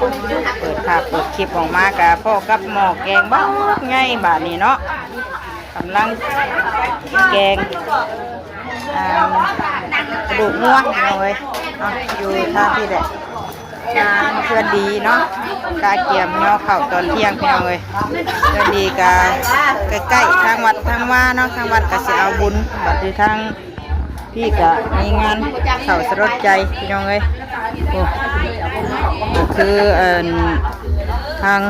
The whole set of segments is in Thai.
เปิดภาพเปิดคลิปออกมากับพ่อกับหมอแกงบ้าไงบาดนี้เนาะกำลังแกงกระดูกงัวเลยเนาะอยู่ท่าที่แหละงานเพื่อนดีเนาะกาเกียมเนาะเข่าตอนเที่ยงพี่น้องเลยเพื่อนดีกาใกล้ๆทางวัดทางว่าเนาะทางวัดก็จะเอาบุญบัดอยู่ทางพี่กะมีงานเข่าสลดใจพี่น้องเลยโอ้คือทาง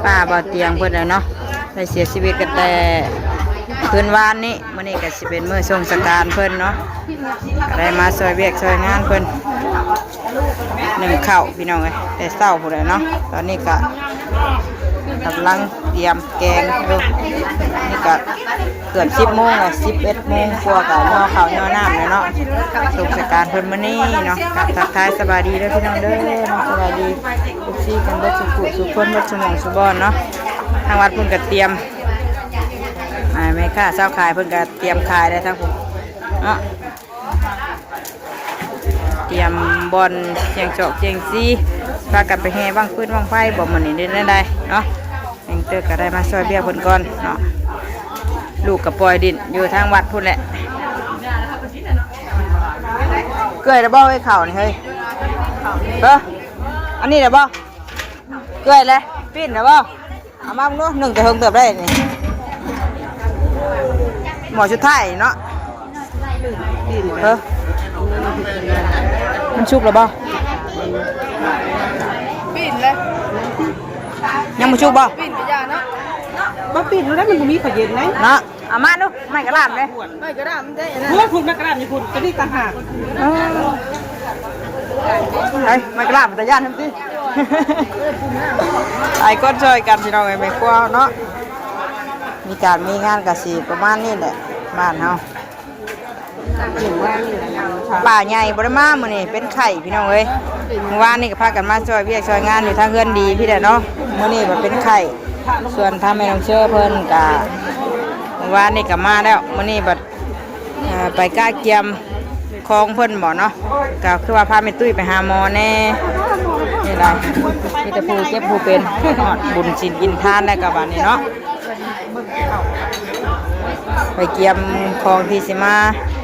ป้าบ่อเตียงเพื่อนเนาะได้เสียชีวิตกันแต่คืนวานนี้มื้อนี้ก็สิเป็นมื้อทรงสการเพิ่นเนาะได้มาซอยเวียกซอยงานเพิ่นหนึ่งข้าวพี่น้องเอ้ยแต่เช้าพุ่นแหละเนาะตอนนี้ก็กำลังเตรียมแกงอยู่นี่ก็เกือบ10 โมงอ่ะ11 โมงกว่าก็ย่อข้าวย่อน้ำแล้วเนาะทรงสการเพิ่นมื้อนี้เนาะกับทักทายสบายดีเด้อพี่น้องเด้อเนาะสบายดีทุกที่กันเบิดสุขสุขคนเบิดสมองสุบอนเนาะทางวัดเพิ่นก็เตรียมแม่ค้าเช้าขายเพิ่นก็เตรียมขายได้ทั้งผมเนาะเตรียมบอลเชียงจอกเชียงซีพากันไปแห่บ้างพื้นบ้างไฟบ่มื้อนี้ได้เนาะเองเตอร์ก็ได้มาช่วยเบี้ยเพิ่นก่อนเนาะลูกกับปล่อยดินอยู่ทางวัดพุ่นแหละเกยได้บ่ให้เข่านี่เฮ้ยอันนี้ได้บ่เกยเลยปิ้นได้บ่เอามาดู1จะเฮิงเติบได้นี่หมอชุดไทยเนาะมันชุบหรือเปล่าปิ่นเลยยังมันชุบบ่ปิ่นกระยาเนาะมาปิ่นแล้วมันมีขยเย็นไหมเนาะเอามาดูไม่กระลาบเลยไม่กระลาบมันได้นะพูดไม่กระลาบนี่พูดจะได้ต่างหากไอ้ไม่กระลาบแต่ย่านทำสิไอ้ก้อนช่วยกันพี่น้องไอ้ไม่กลัวเนาะมีการมีงานกสิประมาณนี้แหละบ้านเฮาป่าใหญ่บริมามื้อนี้เป็นไข่พี่น้องเอ้ยเมื่อวานนี่ก็พากันมาช่วยเวียกช่วยงานอยู่ทางเฮือนดีพี่แหละเนาะมื้อนี้ก็เป็นไข่ส่วนทำให้น้องเชื่อเพิ่นก็เมื่อวานนี่ก็มาแล้วมื้อนี้บัดไปก้าเกียมคลองเพิ่นบ่เนาะก็คือว่าพาแม่ตุ้ยไปหาหมอแน่นี่ล่ะมีแต่ผู้เจ็บผู้เป็นบุญศีลกินทานได้กับบัดนี้เนาะไปเกียมคลองที่สิมา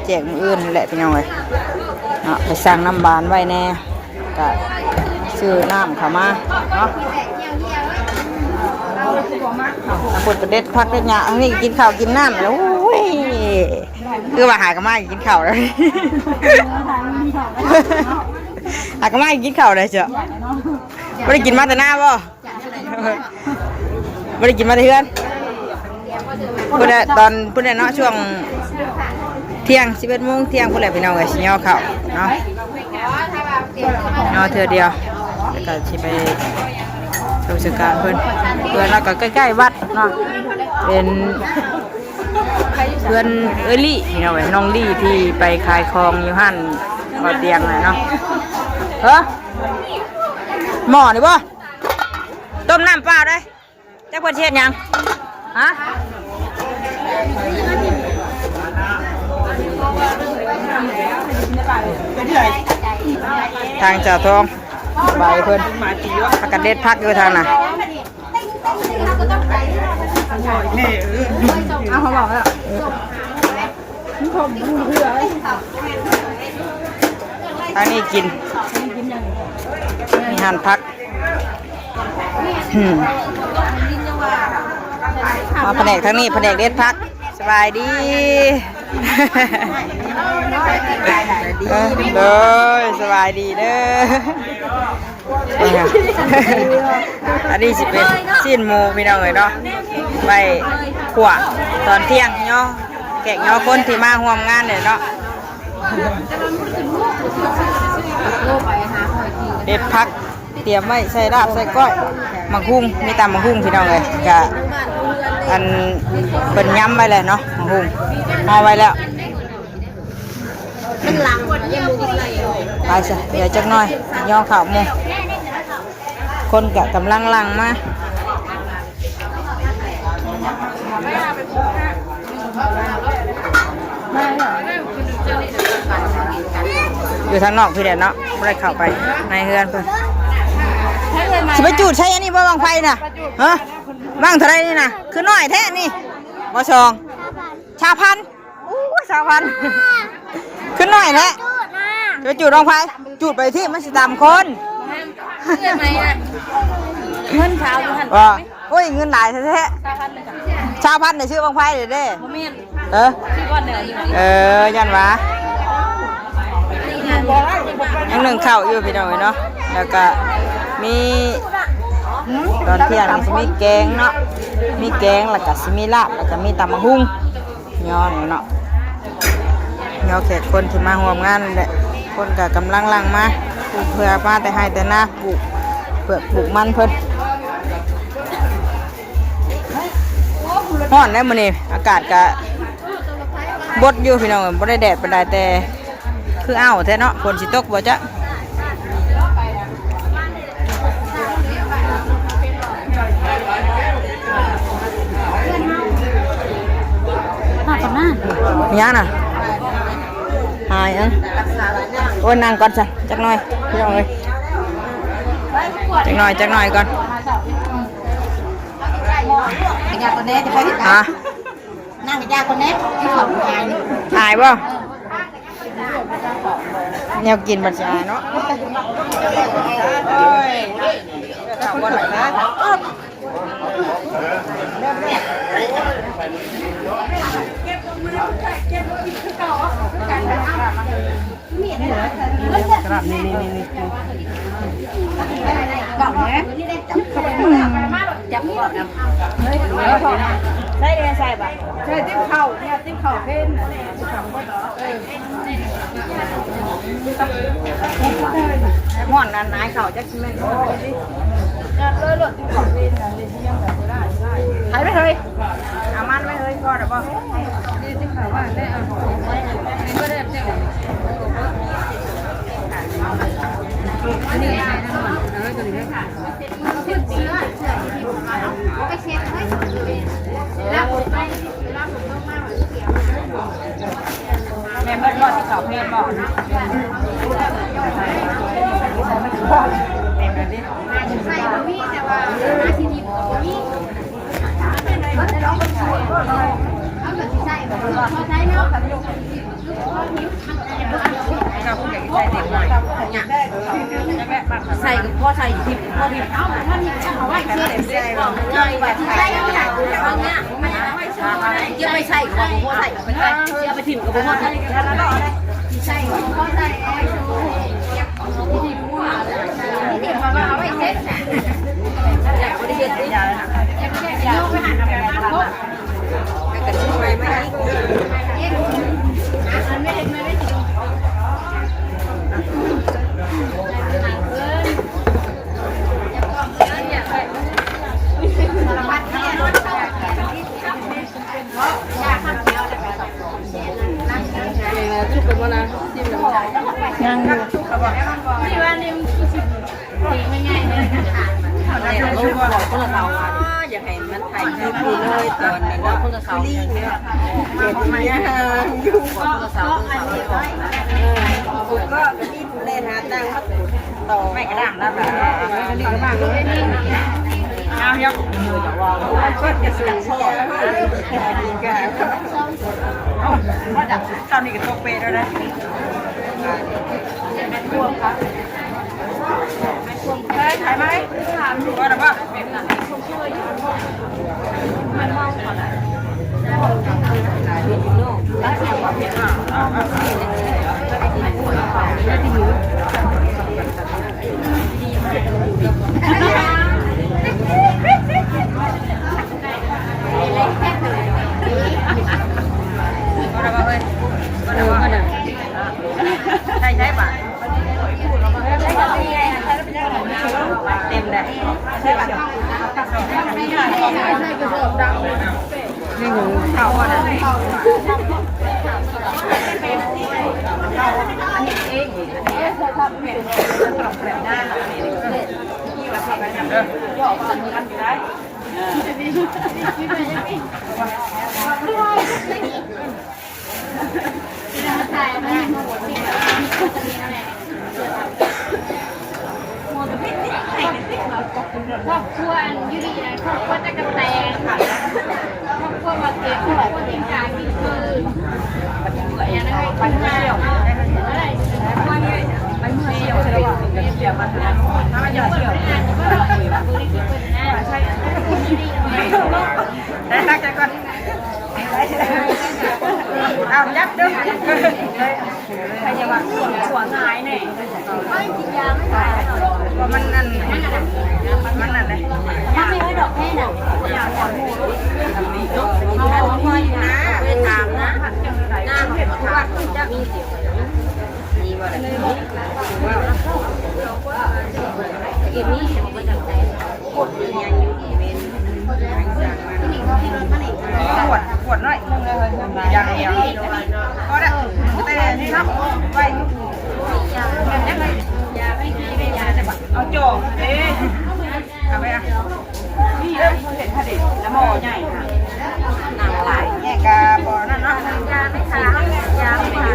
แจกมืออื่นแหละพี่น้องเลยไปสั่งน้ำบานไว้แน่ก็ซื้อน้ำเข้ามาเนาะน้ำผุดประเด็ดพักได้ยาอันนี้กินข้าวกินน้ำแล้วคือว่าหากระมากินข้าวเลยหากระมากินข้าวเลยเจ้าไม่ได้กินมาแต่หน้าบ่ไม่ได้กินมาแต่เพื่อนพูดตอนพูดเนาะช่วงเที่ยง11 โมงเที่ยงพูดอะไรพี่น้องเลยสิย่อข้าวเนาะเธอเดียวแล้วก็ชิไปดูสการเพื่อนแล้วก็ใกล้ๆวัดเนาะเป็นเพื่อนลี่พี่น้องเลยน้องลี่ที่ไปขายของอยู่หั่นบ่อเตียงเลยเนาะหม้อนี่บ่ต้มน้ำเปล่าได้เจ้าเพื่อนเทียนยังฮะทางจ่าทองใบเพิ่นพักกันเด็ดพักอยู่ทางน่ะเอาเขาบอกแล้วทางนี้กินมีหั่นพักมาแผนกทางนี้แผนกเด็ดพักสบายดีเด้อสบายดีเด้ออันนี้สิเป็นชิ้นหมูพี่น้องเลยเนาะไปขวดตอนเที่ยงเนาะแกงเนาะคนที่มาร่วมงานเนี่ยเนาะเด็ดพักเตรียมไว้ใส่ลาบใส่ก้อยมังคุงมีตำมังคุงพี่น้องเลยกะอันเป็นย้ำไว้เลยเนาะมังคุงห่อไว้แล้วไปสิเดี๋ยวจักหน่อยย่อข่าวมูคนกะกำลังลังมาอยู่ทางนอกพี่เด่นเนาะไม่ได้เข้าไปในเฮือนเพิ่น สิไปจูดใช้อันนี้บ่บางไฟน่ะฮะบ้างเท่าไรนี่น่ะคือน้อยแท้นี่บ่ซองชาพันอู้ชาพันคือน้อยแท้จะไปจูดบางไฟจูดไปที่มันสิตามคนเงินไหมอ่ะเงินเช้าดูหัน ว่าโอ้ยเงินหลายแท้ๆชาพันเนี่ยชื่อบางไฟเด้อเด้ โมเมนต์ ชื่อก้อนเหนือยันวะยังหนึ่งข้าวอยู่พี่น้องเนาะแล้วก็มีตอนเที่ยงจะมีแกงเนาะมีแกงแล้วก็สิมีลาบแล้วก็มีตำมะฮุ่งย้อนเนาะเนาะแขกคนที่มาร่วมงานนั่นแหละคนก็กำลังลังมาปลูกเพื่อมาแต่ให้แต่หน้าปลูกเพื่อปลูกมันเพิ่นร้อนแล้วมื้อนี้อากาศก็บดอยู่พี่น้องบ่ได้แดดปานใดแต่คืออ้าวแท้เนาะฝนสิตกบ่จ๊ะมาก่อนหน้ามียังน่ะหายอันโอ้ยนั่งก่อนจ้ะจักหน่อยพี่น้องเอ้ยจักหน่อยก่อนยาคนแน่จะไปที่ไหนนั่งกับยาคนแน่ที่เขาหายหายบ่แนวกินบัดชาเนาะจับก่อนได้เลยใส่ป่ะใช่ติ้มเข่าเนี่ยติ้มเข่าเพ่นม่อนนั้นนายเขาจะชิมเลยเลยหลดติ้มเข่าเพ่นนะเลยที่ยังแบบได้หายไปเลยอามันไม่เลยก็ได้ป่ะนี่ติ้มเข่าว่าได้อ่ะนี่ก็ได้เจ้าอันนี้ใช่ทั้งหมดแล้วก็เลยค่ะไปเช็คให้แล้วแม่เบิ้ลรอดที่เขาเพลบอกแม่เบิ้ลดิใส่บะหมี่แต่ว่าอาชีพนี้บะหมี่เอาเงินที่ใส่บะหมี่เขาใช้เนาะใส่กับพ่อใส่ทิพย์พ่อทิพย์เอาท่านเอาไว้เชื่อใส่บอกเลยว่าที่ใส่ก็ได้เอาเนี้ยมันเอาไว้เชื่อได้เยอะไปใส่ของพ่อใส่กับไปใส่เยอะไปทิพย์กับพ่อใส่ที่ใส่ของพ่อใส่เอาไว้ชูที่ทิพย์มั่วที่ทิพย์เขาเอาไว้เซ็ตอยากได้เห็นอยากได้โยกไปหันไปบ้านพ่อแต่กระชุ่มไปไม่ได้ทุกคนว่านะจิ้มน้ำยังอยู่ที่ว่านี่มันไม่ง่ายเลยเขาบอกคนละเตาอยากให้มันไทยคือเลยตอนนั้นว่าคนละเตาเนี่ยเก็บมาอยู่คนละเตาก็นี่เล่นหาตังค์ต่อไม่กระด้างแล้วแบบไม่กระด้างเลยเอาเยอะก็จะสื่อพ่อดีกันว่าจากตอนนี้ก็ตกเปย์แล้วนะพวงครับถ่ายไหมว่าแต่ว่ามันมองก่อนนะแล้วใส่ความเผ็ดใช่ใช่ป่ะเต็มเลยใช่ป่ะนี่หูข้าวนะอันนี้เองอันนี้เคยทำเป็นปรับแบบได้อันนี้ที่เราทำแบบเดิมย่อกันอยู่ได้ใช่ไหมหมดพิษ ได้ก่อนเอายับด้วยใครจะว่าหัวหายเนี่ยว่ามันนั่นมันนั่นเลยถ้าไม่ให้ดอกแม่น่ะอยากขอหมูเอาพออยู่นะไปถามนะหน้าเห็นว่าจะมีเสียงนี่ว่าอะไรเก็บนี่ผมก็จะใจกดยังอยู่อีเวนต์ปวดน้อยอย่างเดียวก็ได้แต่ที่ทำไปเอาโจมเอาไปอ่ะนี่เริ่มเห็นผลิตแล้วหม้อใหญ่ค่ะหนังหลายแง่กาบ่อนั่นเนาะยาไม่ขายยาไม่ขาย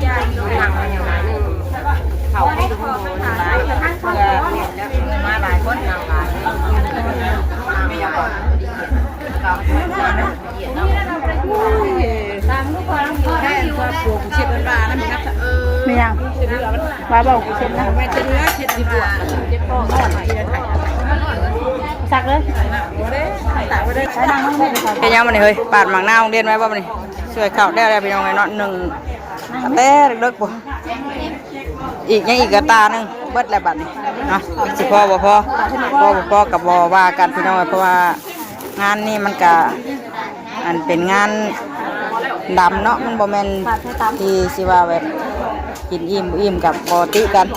ยาอยู่หลังอย่างนั้นเขาให้ดูหลายเพื่อมาหลายคนหนังหลายไม่ยอมบอกเราตามลูกความแค่ตัวปลูกเช็ดปลานั่นครับไม่ยังว่าบอกเช็ดนะไม่จะเนื้อเช็ดดีกว่าเช็ดป้อนสักเลยใช้ดังมากเลยเป็นยังมันนี่เฮ้ยปาดหมากหน้าโรงเรียนไว้บ่มันนี่ช่วยเข่าได้เป็นยังไงเนาะหนึ่งเต้เลิกบ่อีกยังอีกกระตาหนึ่งเบิดแล้วบัดนี้เนาะสิพอบ่พอกับบ่ว่ากันพี่น้องเพราะว่างานนี่มันก็อันเป็นงานดำเนาะมันบ่แม่นที่สิว่าแบบกินอิ่มกับบ่ติกัน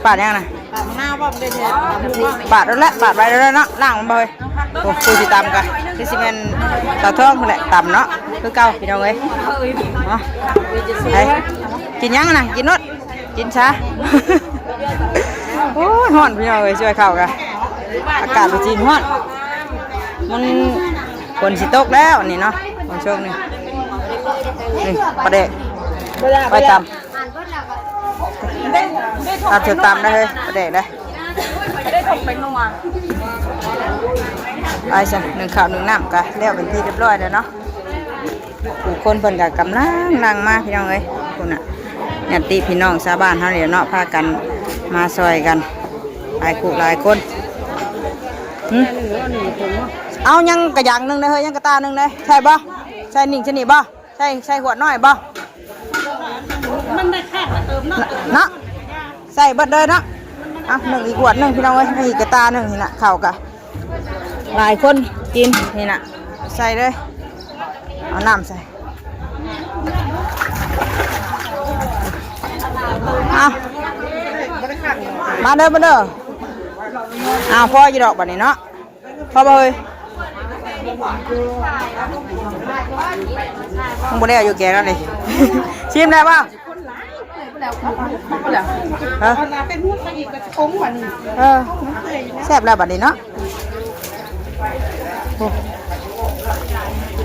ปาดยังน่ะหน้าบ่ได้เนี่ยปาดแล้วแหละปาดไว้แล้วเนาะล่างมันบ่เฮ้ยโอ้กูสิตำกันคือสิแม่นตาทองพุ่นแหละตำเนาะคือเก่าพี่น้องเอ้ยเนาะไปกินยังน่ะกินนดกินช้าโอ้ยฮ้อนพี่น้องเอ้ยช่วยเข้ากันอากาศบ่จีนฮ้อนมันฝนสิตกแล้วนี่เนาะของช่วงนี้นี่ปลาเด็กไปตำตัดจุดตำได้เลยปลาเด็กได้ได้ถกเป็นลงมาไปสิหนึ่งข้าวหนึ่งน้ำกันแล้วเป็นที่เรียบร้อยแล้วเนาะผู้คนเพิ่นกับกำลังนั่งมาพี่น้องเอ้ยคุณน่ะญาติพี่น้องชาวบ้านเฮาเนี่ยเนาะพากันมาซอยกันหลายคู่หลายคนเอายังกระยังหนึ่งเลยเฮ้ยยังกระตาหนึ่งเลยใช่บ่ใช่หนิงชนิดบ่ใช่ขวดน้อยบ่มันได้แค่เติมเนาะใส่เบิดเลยเนาะอ่ะหนึ่งอีกขวดหนึ่งพี่น้องเอ้ยอีกกระตาหนึ่งนี่นะเข่ากะหลายคนกินนี่นะใส่เลยเอาน้ำใส่เอามาเด้อเอาพ่อยีดอกบัดนี้เนาะพ่อบ่เฮ้ยมึงบ่ได้อายุแก่แล้วนี่ชิมได้ป่ะเป็นหูไปอีกกับองค์วันนี้แซ่บแล้วบัดนี้เนาะ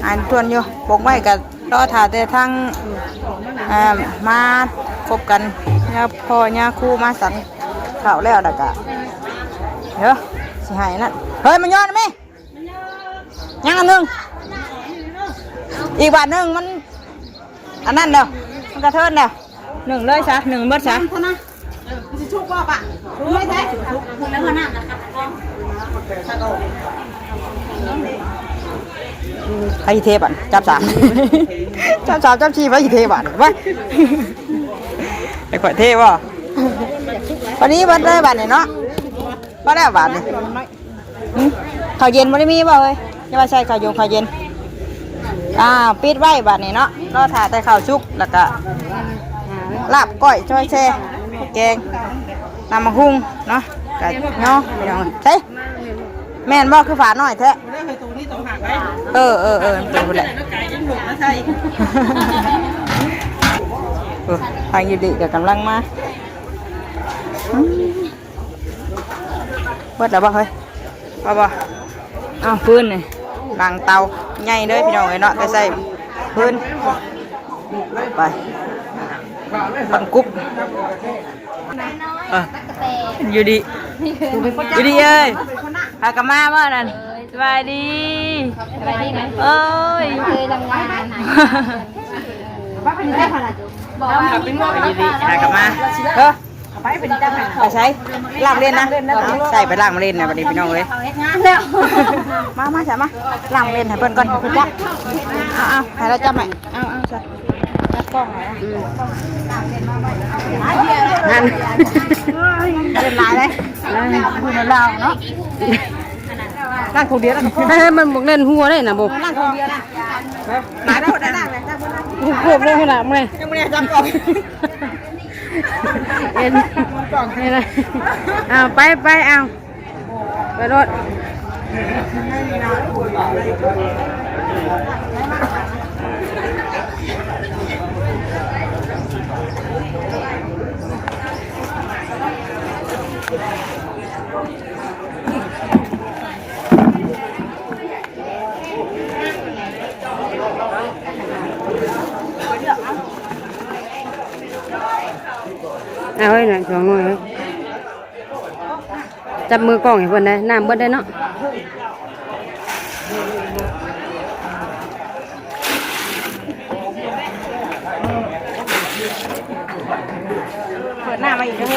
อันทวนอยู่ปกไว้กับรอถ่าแต่ทั้งมาคบกันเนี่ยพ่อเนี่ยคู่มาสั่นข้าวแล้วดักกะเดี๋ยวสิหายนั่นเฮ้ยมันย้อนไหมยังอันหนึ่งอีกบาทหนึ่งมันอันนั้นเดียวมันกระเทินเดียวหนึ่งเลยซะหนึ่งเบิดซะจะชุบว่าปะชุบไม่ใช่ชุบแล้วหัวหน้านะครับไปเทบันจับสามจับชีไปเทบันไว้ไอ้ข่อยเทบ่วันนี้วันได้บันเนี่ยเนาะก็ได้บันเนี่ยข้าวเย็นมันไม่มีบ่เลยจะมาใส่ข้าวเย็นปิดไว้บัดนี้เนาะรอถ่าแต่ข้าวชุกแล้วก็ลาบก้อยช่อยแช่แกงน้ำมะฮุ่งเนาะกับเนาะใช่แม่นบ่คือฝาหน่อยแท้ตัวคนแหละทางยูดีกับกำลังมาเบิดแล้วบ่เฮ้ยบ่เอาพื้นนี่หลังเตาใหญ่เลยพี่น้องเอ้ยเนาะแต่ใส่พื้นไปปังกุ๊บอยู่ดีเอ้ยพากมาเมื่อนั้นสบายดีเอ้ยเคยทำงานอยู่ดีพากมา ไปเป็นจังไง ไปใช้ล่างเล่นนะใส่ไปล่างมาเล่นนะบัดนี้พี่น้องเลย งานแล้ว มาใช่มาล่างเล่นให้เพิ่นก่อนพี่จ๊ะเอาให้เราจับใหม่เอาใช่จับกล้องหน่อยนั่นเล่นหลายเลยพูดในลาวเนาะล่างคนเดียวแล้วมันบอกเล่นหัวได้นะบุล่างคนเดียวนะหลายได้หมดได้ล่างเลยพวกเล่นขนาดมั้ยยังไม่ได้จับกล้องเอ็นกล่องนี่เลยเอาไปเอาไปรถเอาไว้หน่อยสองหน่อยจับมือกล้องให้เพิ่นได้น้ำเบิดได้เนาะเปิดหน้ามาอีกแล้ว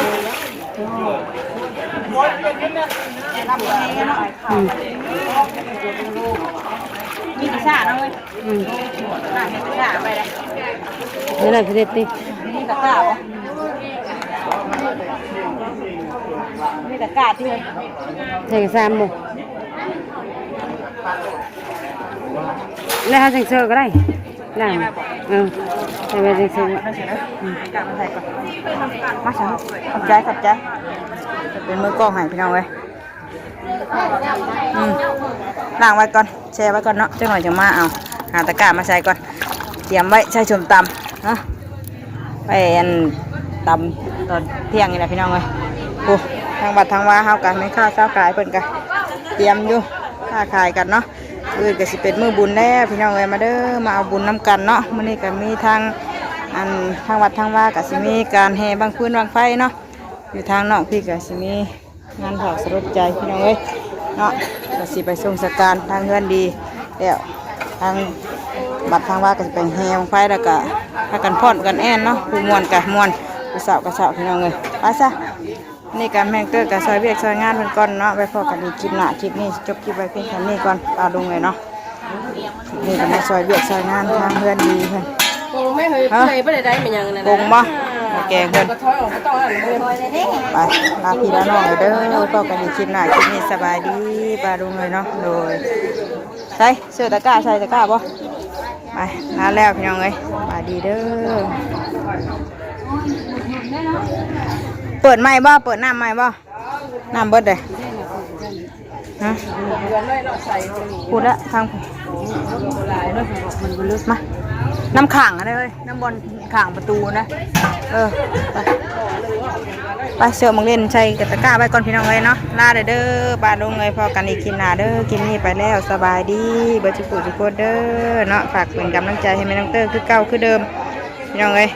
มีพิซซ่าเนาะเว้ยน่าเห็นพิซซ่าไปเลยนี่แหละพี่เด็ดตินี่ตะกร้าบ่นี่ตะกร้าที่เลยใส่กระซามบ่แล้วหาใส่เสื้อก็ได้ได้ใส่ไปใส่เสื้อมาสั่งขอบใจเป็นมือกล้องให้พี่น้องเว้ยล้างไว้ก่อนแช่ไว้ก่อนเนาะจังหน่อยจะมาเอาหาตะกร้ามาใส่ก่อนเตรียมไว้ใส่ชมตำเนาะไปอันตำตอนเที่ยงนี่แหละพี่น้องเว้ยโอ้ทางบัดทางว่าเฮากันไม่ค่าเช้าขายเพิ่นกันเตรียมอยู่ค่าขายกันเนาะก็สิเป็นมื้อบุญแล้วพี่น้องเว้ยมาเด้อมาเอาบุญน้ำกันเนาะมื้อนี้ก็มีทางทางวัดทางว่าก็สิมีการแห่บังพื้นบังไฟเนาะอยู่ทางนอกพี่ก็สิมีงานเผาสรุปใจพี่น้องเว้ยเนาะก็สิไปส่งสการทางเฮือนดีแล้วทางบัดทางว่าก็สิเป็นแห่บังไฟแล้วก็พากันพอดกันแอนเนาะผู้ม่วนกับม่วนผู้สาวกับสาวพี่น้องเว้ยไปซะนี่การแม่งเตอร์กับซอยเวียกซอยงานเพิ่นก่อนเนาะไปพอกันอีกคลิปหน้าคลิปนี้จบคลิปไว้เพียงแค่นี้ก่อนตาดุงเลยเนาะนี่ก็มาซอยเวียกซอยงานทางเฮือนดีเพิ่น โอ้ไม่เคยไปได้เป็นยังไงนะ กงบ่แกงเพิ่น ก็ถอยออกก็ต้องอะไรเลย ไปลาพี่ลาน้องเลยเด้อพบกันอีกคลิปหน้าคลิปนี้สบายดีปลาดุงเลยเนาะโดยใส่เสื้อตะกร้าใส่ตะกร้าบ่ไปลาแล้วพี่น้องเอ้ยสบายดีเด้อเปิดไม้บ่เปิดน้ำไม้บ่น้ำเบิดเลยฮะพูดละทางมาน้ำขังอะไรเลยน้ำบนขังประตูนะไปเสือมังเล่นใช้กระตะกร้าไปก่อนพี่น้องเลยเนาะลาเด้อบาลงเลยพอกันอีกกินหนาเด้อกินนี่ไปแล้วสบายดีเบอร์จุกุจุกเด้อเนาะฝากเป็นกำลังใจให้แม่น้องเตอร์คือเก่าคือเดิมพี่น้องเลย